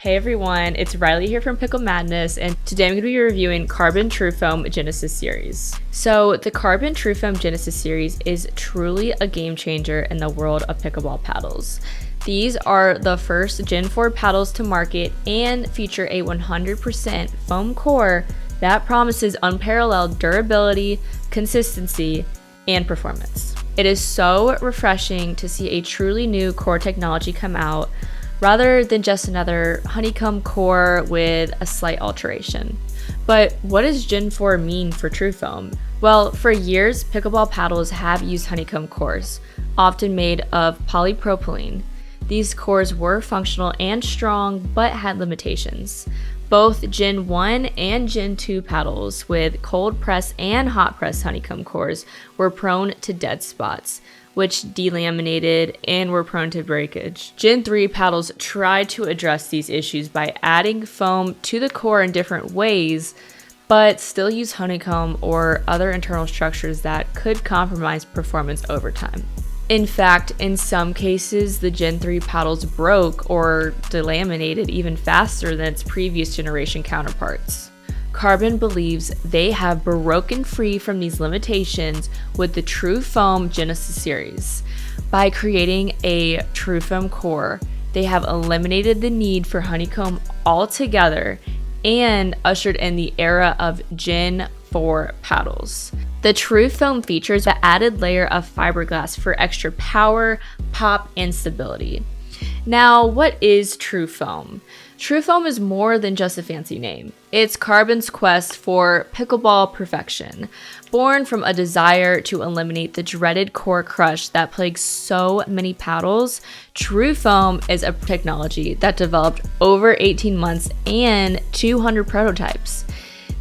Hey everyone, it's Riley here from Pickle Madness, and today I'm going to be reviewing CRBN TruFoam Genesis series. So the CRBN TruFoam Genesis series is truly a game changer in the world of pickleball paddles. These are the first Gen 4 paddles to market and feature a 100% foam core that promises unparalleled durability, consistency, and performance. It is so refreshing to see a truly new core technology come out rather than just another honeycomb core with a slight alteration. But what does Gen 4 mean for TruFoam? Well, for years, pickleball paddles have used honeycomb cores, often made of polypropylene. These cores were functional and strong, but had limitations. Both Gen 1 and Gen 2 paddles with cold press and hot press honeycomb cores were prone to dead spots, which delaminated and were prone to breakage. Gen 3 paddles tried to address these issues by adding foam to the core in different ways, but still use honeycomb or other internal structures that could compromise performance over time. In fact, in some cases, the Gen 3 paddles broke or delaminated even faster than its previous generation counterparts. CRBN believes they have broken free from these limitations with the TruFoam Genesis series. By creating a TruFoam core, they have eliminated the need for honeycomb altogether and ushered in the era of Gen 4 paddles. The TruFoam features the added layer of fiberglass for extra power, pop, and stability. Now, what is TruFoam? TruFoam is more than just a fancy name. It's CRBN's quest for pickleball perfection, born from a desire to eliminate the dreaded core crush that plagues so many paddles. TruFoam is a technology that developed over 18 months and 200 prototypes.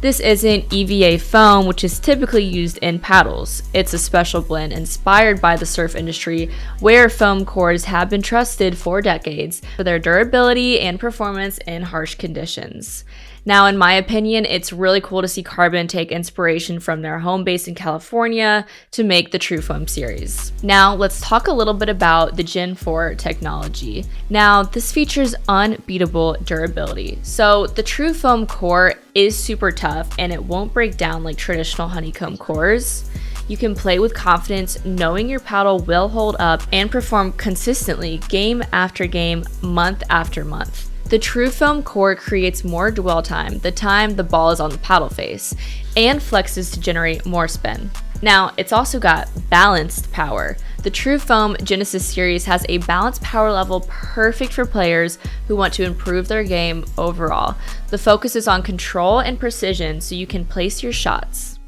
This isn't EVA foam, which is typically used in paddles. It's a special blend inspired by the surf industry, where foam cores have been trusted for decades for their durability and performance in harsh conditions. Now, in my opinion, it's really cool to see CRBN take inspiration from their home base in California to make the TruFoam series. Now, let's talk a little bit about the Gen 4 technology. Now, this features unbeatable durability. So the TruFoam core is super tough and it won't break down like traditional honeycomb cores. You can play with confidence knowing your paddle will hold up and perform consistently game after game, month after month. The TruFoam core creates more dwell time, the time the ball is on the paddle face, and flexes to generate more spin. Now, it's also got balanced power. The TruFoam Genesis series has a balanced power level perfect for players who want to improve their game overall. The focus is on control and precision so you can place your shots.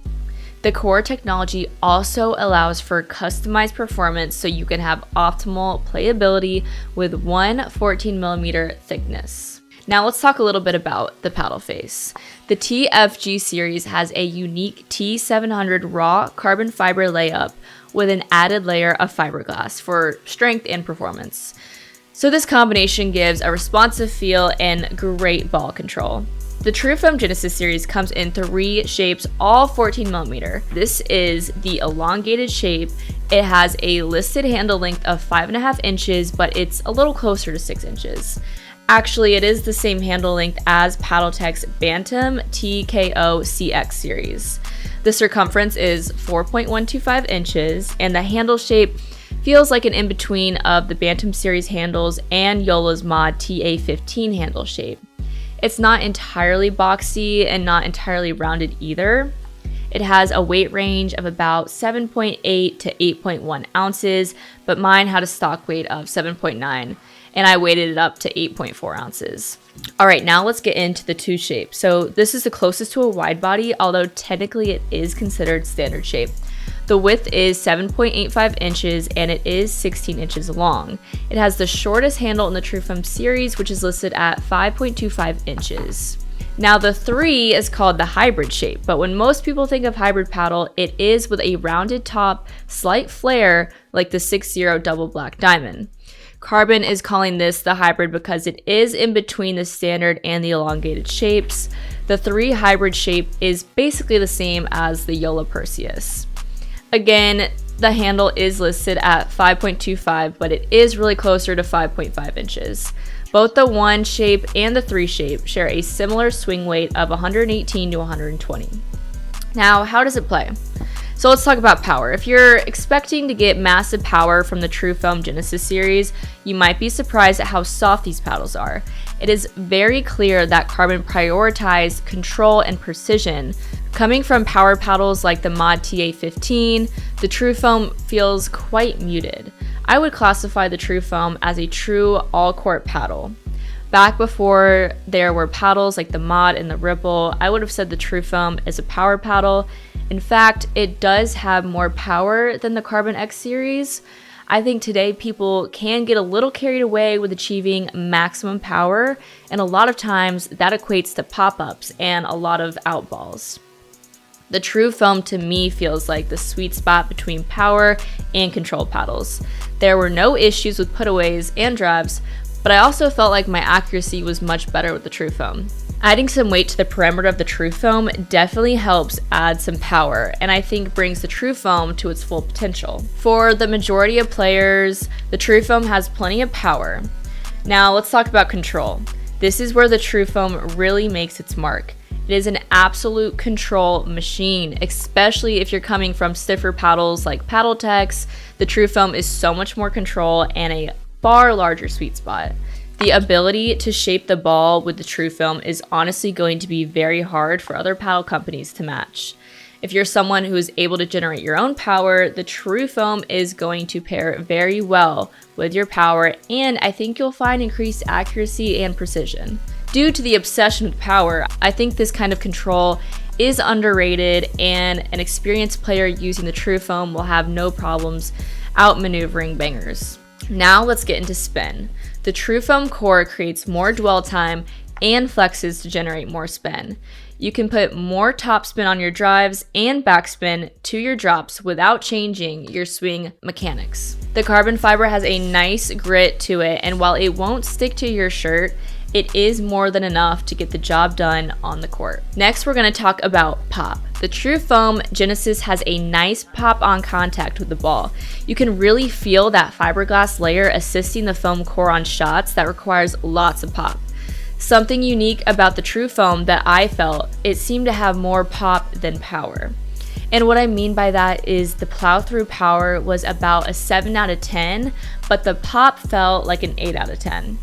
The core technology also allows for customized performance so you can have optimal playability with one 14mm thickness. Now let's talk a little bit about the paddle face. The TFG series has a unique T700 raw carbon fiber layup with an added layer of fiberglass for strength and performance. So this combination gives a responsive feel and great ball control. The TruFoam Genesis series comes in 3 shapes, all 14mm. This is the elongated shape. It has a listed handle length of 5.5 inches, but it's a little closer to 6 inches. Actually, it is the same handle length as Paddletech's Bantam TKO CX series. The circumference is 4.125 inches, and the handle shape feels like an in-between of the Bantam series handles and Yola's Mod TA15 handle shape. It's not entirely boxy and not entirely rounded either. It has a weight range of about 7.8 to 8.1 ounces, but mine had a stock weight of 7.9, and I weighted it up to 8.4 ounces. All right, now let's get into the 2 shape. So this is the closest to a wide body, although technically it is considered standard shape. The width is 7.85 inches and it is 16 inches long. It has the shortest handle in the TruFoam series, which is listed at 5.25 inches. Now the 3 is called the hybrid shape, but when most people think of hybrid paddle, it is with a rounded top, slight flare like the 6-0 double black diamond. CRBN is calling this the hybrid because it is in between the standard and the elongated shapes. The 3 hybrid shape is basically the same as the Yola Perseus. Again, the handle is listed at 5.25, but it is really closer to 5.5 inches. Both the 1 shape and the 3 shape share a similar swing weight of 118 to 120. Now, how does it play? So let's talk about power. If you're expecting to get massive power from the TruFoam Genesis series, you might be surprised at how soft these paddles are. It is very clear that Carbon prioritized control and precision. Coming from power paddles like the Mod TA15, the TruFoam feels quite muted. I would classify the TruFoam as a true all-court paddle. Back before there were paddles like the Mod and the Ripple, I would have said the TruFoam is a power paddle. In fact, it does have more power than the Carbon X series. I think today people can get a little carried away with achieving maximum power, and a lot of times that equates to pop-ups and a lot of outballs. The TruFoam to me feels like the sweet spot between power and control paddles. There were no issues with putaways and drives, but I also felt like my accuracy was much better with the TruFoam. Adding some weight to the perimeter of the TruFoam definitely helps add some power, and I think brings the TruFoam to its full potential. For the majority of players, the TruFoam has plenty of power. Now let's talk about control. This is where the TruFoam really makes its mark. It is an absolute control machine, especially if you're coming from stiffer paddles like PaddleTech's. The TruFoam is so much more control and a far larger sweet spot. The ability to shape the ball with the TruFoam is honestly going to be very hard for other paddle companies to match. If you're someone who is able to generate your own power, the TruFoam is going to pair very well with your power, and I think you'll find increased accuracy and precision. Due to the obsession with power, I think this kind of control is underrated, and an experienced player using the TruFoam will have no problems outmaneuvering bangers. Now let's get into spin. The TruFoam core creates more dwell time and flexes to generate more spin. You can put more topspin on your drives and backspin to your drops without changing your swing mechanics. The carbon fiber has a nice grit to it, and while it won't stick to your shirt, it is more than enough to get the job done on the court. Next, we're going to talk about pop. The TruFoam Genesis has a nice pop on contact with the ball. You can really feel that fiberglass layer assisting the foam core on shots that requires lots of pop. Something unique about the TruFoam that I felt, it seemed to have more pop than power. And what I mean by that is the plow through power was about a 7 out of 10, but the pop felt like an 8 out of 10.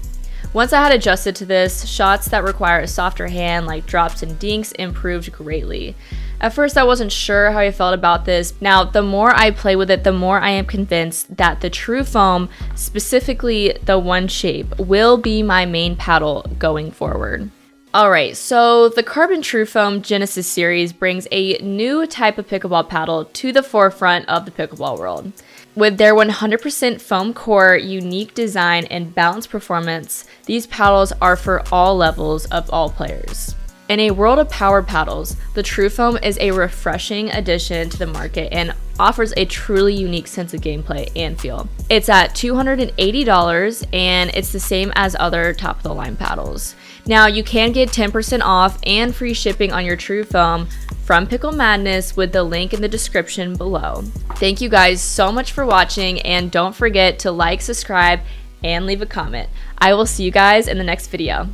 Once I had adjusted to this, shots that require a softer hand like drops and dinks improved greatly. At first I wasn't sure how I felt about this. Now the more I play with it, the more I am convinced that the TruFoam, specifically the 1 shape, will be my main paddle going forward. Alright, so the Carbon TruFoam Genesis series brings a new type of pickleball paddle to the forefront of the pickleball world. With their 100% foam core, unique design, and balanced performance, these paddles are for all levels of all players. In a world of power paddles, the TruFoam is a refreshing addition to the market and offers a truly unique sense of gameplay and feel. It's at $280 and it's the same as other top-of-the-line paddles. Now, you can get 10% off and free shipping on your TruFoam from Pickle Madness with the link in the description below. Thank you guys so much for watching, and don't forget to like, subscribe, and leave a comment. I will see you guys in the next video.